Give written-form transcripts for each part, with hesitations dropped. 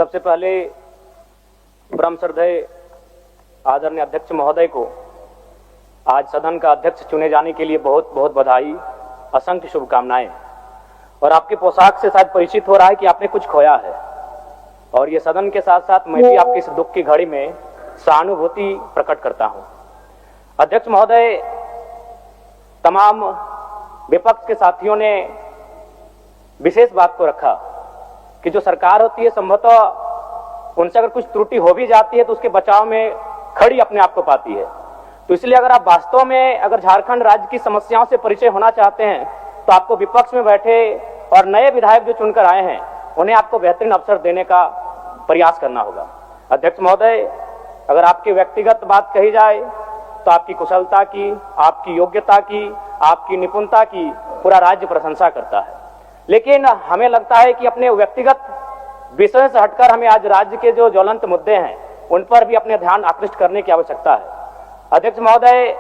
सबसे पहले ब्रह्म श्रद्धेय आदरणीय अध्यक्ष महोदय को आज सदन का अध्यक्ष चुने जाने के लिए बहुत बहुत बधाई, असंख्य शुभकामनाएं। और आपके पोशाक से शायद परिचित हो रहा है कि आपने कुछ खोया है, और ये सदन के साथ साथ मैं भी आपकी इस दुख की घड़ी में सहानुभूति प्रकट करता हूं। अध्यक्ष महोदय, तमाम विपक्ष के साथियों ने विशेष बात को रखा कि जो सरकार होती है संभवतः उनसे अगर कुछ त्रुटि हो भी जाती है तो उसके बचाव में खड़ी अपने आप को पाती है। तो इसलिए अगर आप वास्तव में अगर झारखंड राज्य की समस्याओं से परिचय होना चाहते हैं तो आपको विपक्ष में बैठे और नए विधायक जो चुनकर आए हैं उन्हें आपको बेहतरीन अवसर देने का प्रयास करना होगा। अध्यक्ष महोदय, अगर आपकी व्यक्तिगत बात कही जाए तो आपकी कुशलता की, आपकी योग्यता की, आपकी निपुणता की पूरा राज्य प्रशंसा करता है, लेकिन हमें लगता है कि अपने व्यक्तिगत विषय से हटकर हमें आज राज्य के जो ज्वलंत मुद्दे हैं उन पर भी अपने ध्यान आकृष्ट करने की आवश्यकता है। अध्यक्ष महोदय,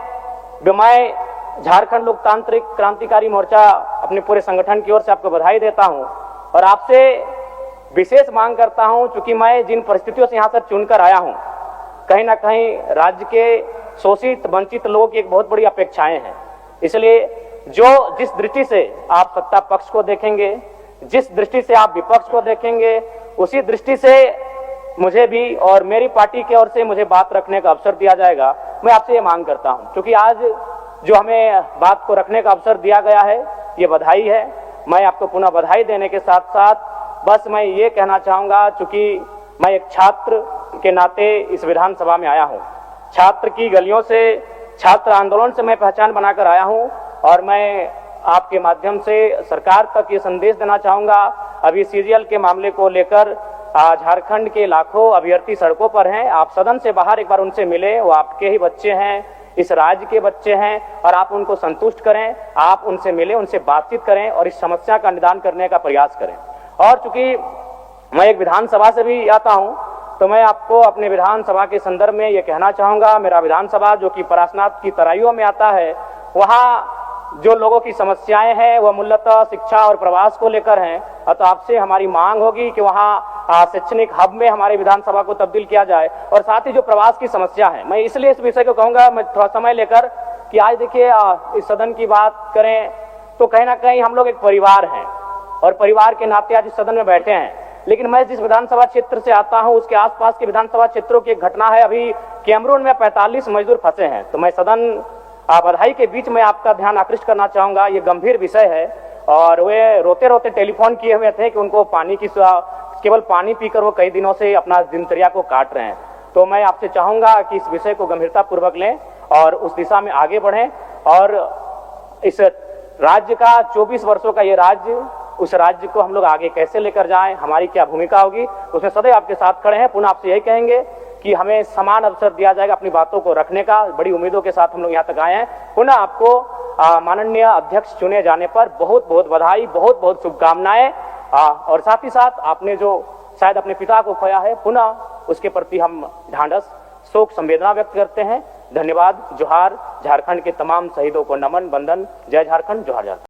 मैं झारखंड लोकतांत्रिक क्रांतिकारी मोर्चा अपने पूरे संगठन की ओर से आपको बधाई देता हूं और आपसे विशेष मांग करता हूं, चूंकि मैं जिन परिस्थितियों से यहां से चुनकर आया हूं, कहीं ना कहीं राज्य के शोषित वंचित लोगों की एक बहुत बड़ी अपेक्षाएं हैं। इसलिए जिस दृष्टि से आप सत्ता पक्ष को देखेंगे, जिस दृष्टि से आप विपक्ष को देखेंगे, उसी दृष्टि से मुझे भी और मेरी पार्टी की ओर से मुझे बात रखने का अवसर दिया जाएगा। मैं आपसे ये मांग करता हूं, क्योंकि आज जो हमें बात को रखने का अवसर दिया गया है ये बधाई है। मैं आपको पुनः बधाई देने के साथ साथ बस मैं ये कहना चाहूंगा, चूंकि मैं एक छात्र के नाते इस विधानसभा में आया हूं, छात्र की गलियों से, छात्र आंदोलन से मैं पहचान बनाकर आया हूं, और मैं आपके माध्यम से सरकार तक ये संदेश देना चाहूंगा। अभी सीजीएल के मामले को लेकर झारखंड के लाखों अभ्यर्थी सड़कों पर हैं। आप सदन से बाहर एक बार उनसे मिले, वो आपके ही बच्चे हैं, इस राज्य के बच्चे हैं, और आप उनको संतुष्ट करें, आप उनसे मिले, उनसे बातचीत करें और इस समस्या का निदान करने का प्रयास करें। और चूंकि मैं एक विधानसभा से भी आता हूं तो मैं आपको अपने विधानसभा के संदर्भ में ये कहना चाहूंगा, मेरा विधानसभा जो कि परासनाथ की तराइयों में आता है, वहां जो लोगों की समस्याएं हैं वह मूलतः शिक्षा और प्रवास को लेकर हैं। तो आपसे हमारी मांग होगी कि वहां शैक्षणिक हब में हमारे विधानसभा को तब्दील किया जाए, और साथ ही जो प्रवास की समस्या है, मैं इसलिए इस विषय को कहूंगा, मैं थोड़ा समय लेकर, कि आज देखिए इस सदन की बात करें तो कहीं ना कहीं हम लोग एक परिवार हैं और परिवार के नाते आज इस सदन में बैठे हैं। लेकिन मैं जिस विधानसभा क्षेत्र से आता हूं उसके आसपास के विधानसभा क्षेत्रों की एक घटना है। अभी कैमरून में 45 मजदूर फंसे हैं, तो मैं सदन बधाई के बीच में आपका ध्यान आकृष्ट करना चाहूंगा। ये गंभीर विषय है और वे रोते रोते टेलीफोन किए हुए थे कि उनको पानी की, केवल पानी पीकर वो कई दिनों से अपना दिनचर्या को काट रहे हैं। तो मैं आपसे चाहूंगा कि इस विषय को गंभीरता पूर्वक लें और उस दिशा में आगे बढ़ें, और इस राज्य का 24 वर्षों का ये राज्य, उस राज्य को हम लोग आगे कैसे लेकर जाएं, हमारी क्या भूमिका होगी, उसमें सदैव आपके साथ खड़े हैं। पुनः आपसे यही कहेंगे कि हमें समान अवसर दिया जाएगा अपनी बातों को रखने का। बड़ी उम्मीदों के साथ हम लोग यहाँ तक आए हैं। पुनः आपको माननीय अध्यक्ष चुने जाने पर बहुत बहुत बधाई, बहुत बहुत शुभकामनाएं, और साथ ही साथ आपने जो शायद अपने पिता को खोया है, पुनः उसके प्रति हम ढांढस, शोक, संवेदना व्यक्त करते हैं। धन्यवाद। जोहार। झारखंड के तमाम शहीदों को नमन, वंदन। जय झारखंड, जोहार झारखंड।